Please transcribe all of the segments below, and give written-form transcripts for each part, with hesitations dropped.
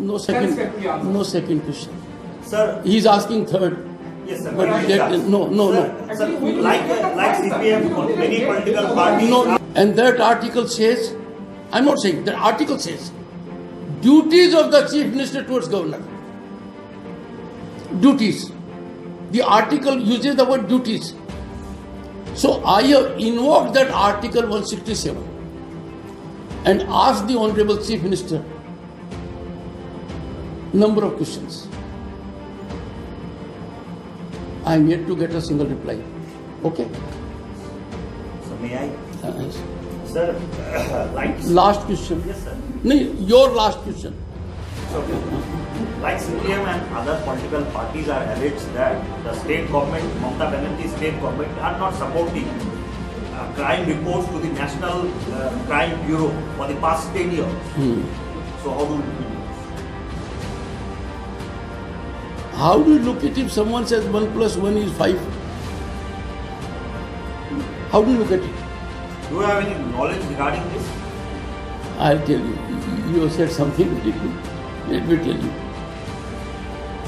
No second question. Sir, He is asking third. yes, sir. But no. Sir, like CPM, many political parties. No. And that article says, I'm not saying, that article says, duties of the Chief Minister towards Governor. Duties. The article uses the word duties. So I have invoked that article 167 and asked the Honorable Chief Minister number of questions. I am yet to get a single reply. Okay? So may I? Yes. Sir, like... Last question. Yes, sir. No, your last question. So, like CPM and other political parties are alleged that the state government, Mamata Banerjee state government, are not supporting crime reports to the National Crime Bureau for the past 10 years. So how do you look at it? How do you look at it if someone says 1 + 1 is 5? How do you look at it? Do you have any knowledge regarding this? I'll tell you. You have said something very good. Let me tell you.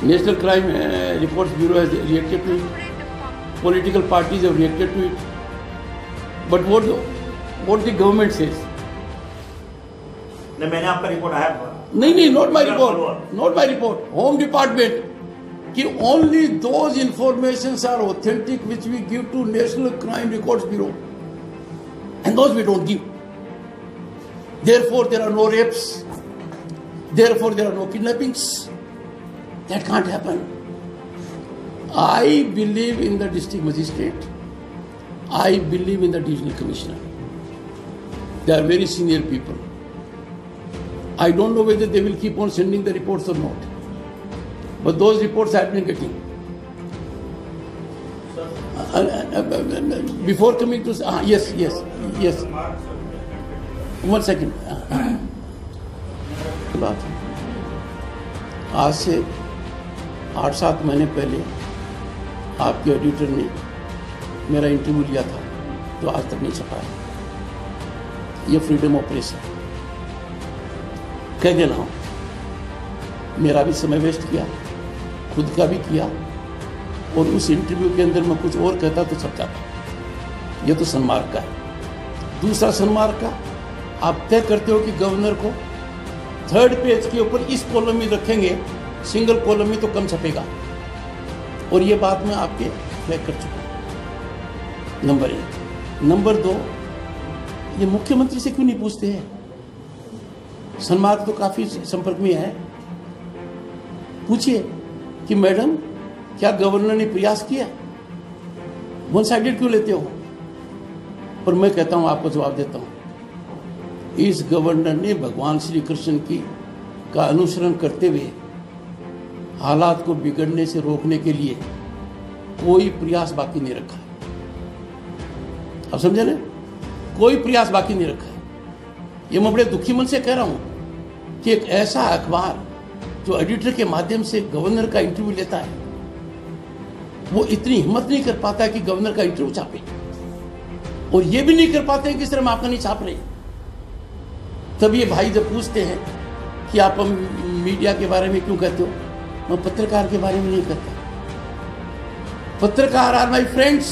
National Crime Reports Bureau has reacted to it. Political parties have reacted to it. But what the government says? No, मैंने आपका report आया. नहीं, not my report. Not my report. Home Department. कि only those informations are authentic which we give to National Crime Records Bureau. And those we don't give. Therefore, there are no rapes. Therefore, there are no kidnappings. That can't happen. I believe in the district magistrate. I believe in the divisional commissioner. They are very senior people. I don't know whether they will keep on sending the reports or not. But those reports I have been getting. Before coming to... yes. 1 second. बात आज से 8-7 महीने पहले आपके editor ने मेरा interview लिया था तो आज तक नहीं छपा है। ये फ्रीडम ऑफ प्रेस है। कह देना हो, मेरा भी समय वेस्ट किया, खुद का भी किया, और उस इंटरव्यू के अंदर मैं कुछ और कहता तो छप जाता। ये तो सन्मार्ग का है। दूसरा सन्मार्ग का, आप तय करते हो कि गवर्नर को 3rd पेज के ऊपर इस कॉलम में रखेंगे, सिंगल कॉलम में तो कम छपेगा, और ये बात मैं आपके फ्लैग कर चुका हूं। नंबर 1। नंबर 2, ये मुख्यमंत्री से क्यों नहीं पूछते हैं? सन्मार्ग तो काफी संपर्क में है। पूछिए कि मैडम क्या गवर्नर ने प्रयास किया? 1 साइडेड क्यों लेते हो? पर मैं कहता हूं, आपको जवाब देता हूं, इस गवर्नर ने भगवान श्री कृष्ण का अनुसरण करते हुए हालात को बिगड़ने से रोकने के लिए कोई प्रयास बाकी नहीं रखा है। अब समझे ना? कोई प्रयास बाकी नहीं रखा है। ये मैं बड़े दुखी मन से कह रहा हूं कि एक ऐसा अखबार जो एडिटर के माध्यम से गवर्नर का इंटरव्यू लेता है, वो इतनी हिम्मत नहीं कर पाता है कि गवर्नर का इंटरव्यू छापे, और ये भी नहीं कर पाते हैं कि सिर्फ हम आपका नहीं छाप रहे। तब ये भाई जब पूछते हैं कि आप मीडिया के बारे में क्यों कहते हो, मैं पत्रकार के बारे में नहीं कहता। पत्रकार आर माय फ्रेंड्स।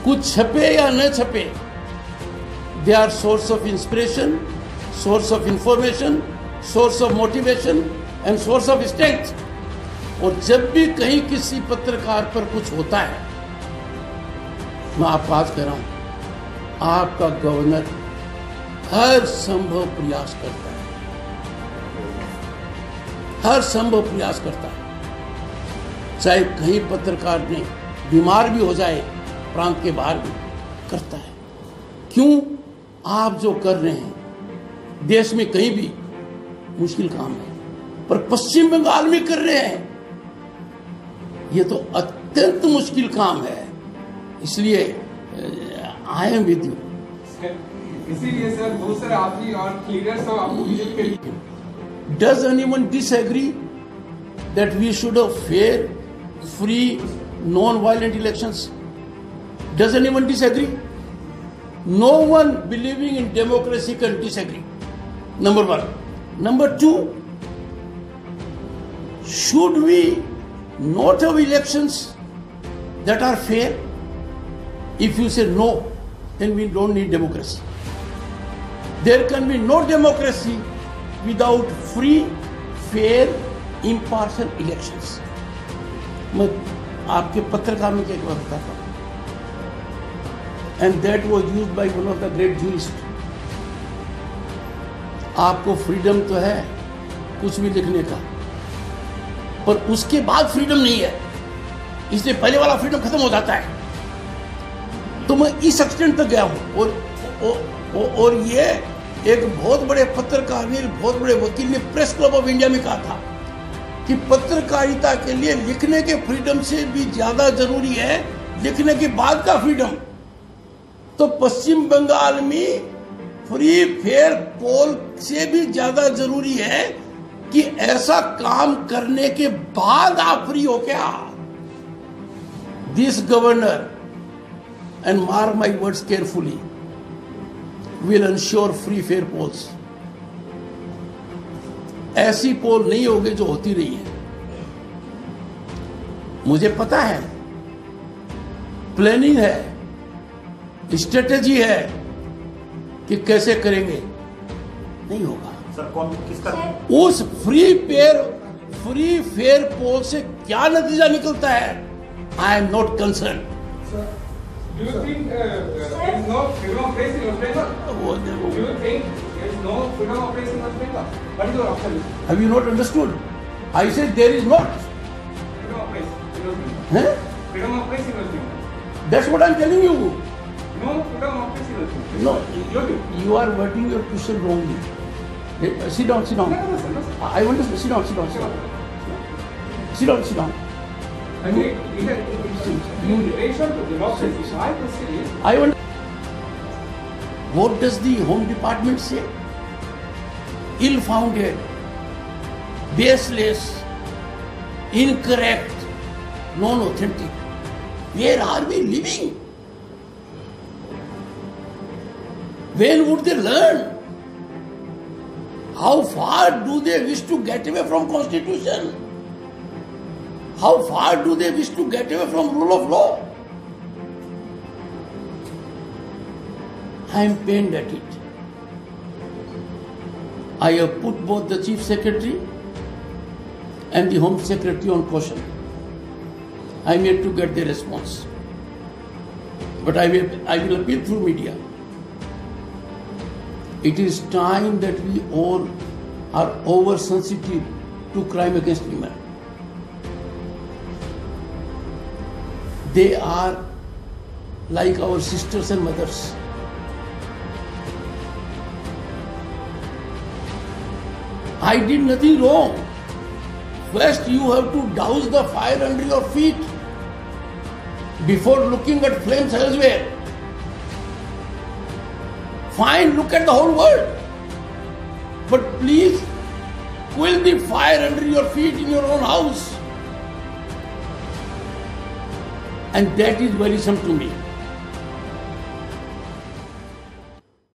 कुछ छपे या न छपे, they are source of inspiration, source of information, source of motivation and source of strength. और जब भी कहीं किसी पत्रकार पर कुछ होता है, मैं आपको आज कह रहा हूं, आपका गवर्नर हर संभव प्रयास करता है, हर संभव प्रयास करता है, चाहे कहीं पत्रकार ने बीमार भी हो जाए, प्रांत के बाहर भी करता है। क्यों? आप जो कर रहे हैं देश में कहीं भी मुश्किल काम है, पर पश्चिम बंगाल में कर रहे हैं, ये तो अत्यंत मुश्किल काम है। इसलिए आई एम विद यू। इसीलिए सर बहुत सारे आपकी और लीडर्स आपको विजिट करेंगे। Does anyone disagree that we should have fair, free, non-violent elections? Does anyone disagree? No one believing in democracy can disagree. Number 1. Number two, should we not have elections that are fair? If you say no, then we don't need democracy. There can be no democracy without free, fair, impartial elections. मैं आपके पत्रकार में क्या बताता हूँ, and that was used by one of the great jurists. आपको freedom तो है कुछ भी लिखने का, पर उसके बाद फ्रीडम नहीं है, इसलिए पहले वाला फ्रीडम खत्म हो जाता है. तो मैं इस एक्सटेंट तक गया हूं. और ये एक बहुत बड़े पत्रकार ने, बहुत बड़े वकील ने प्रेस क्लब ऑफ इंडिया में कहा था कि पत्रकारिता के लिए लिखने के फ्रीडम से भी ज्यादा जरूरी है लिखने के बाद का फ्रीडम. तो पश्चिम बंगाल में फ्री फेयर पोल से भी ज्यादा जरूरी है कि ऐसा काम करने के बाद आप फ्री हो क्या. This governor, and mark my words carefully, will ensure free fair polls. ऐसी पोल नहीं होगी जो होती रही है. मुझे पता है, प्लानिंग है, स्ट्रेटेजी है कि कैसे करेंगे, नहीं होगा. सर कौन किसका उस फ्री फेयर पोल से क्या नतीजा निकलता है, I am not concern. Do you think there is no freedom of press in West Bengal? Do you think there is no freedom of press in West Bengal? What is your observation? Have you not understood? I said there is not. Freedom of press in West Bengal. Huh? Freedom of press in West Bengal. That's what I'm telling you. No freedom of press in West Bengal. No, you are wording your question wrongly. Sit down. No, sir, no, sir. I want to sit down. Sit down. I mean, in relation to democracy, my question is, I want. What does the Home Department say? Ill-founded, baseless, incorrect, non-authentic. Where are we living? When would they learn? How far do they wish to get away from Constitution? How far do they wish to get away from rule of law? I am pained at it. I have put both the Chief Secretary and the Home Secretary on caution. I am yet to get their response. But I will appeal through media. It is time that we all are oversensitive to crime against women. They are like our sisters and mothers. I did nothing wrong. First, you have to douse the fire under your feet before looking at flames elsewhere. Fine, look at the whole world. But please, quell the fire under your feet in your own house. And that is worrisome to me.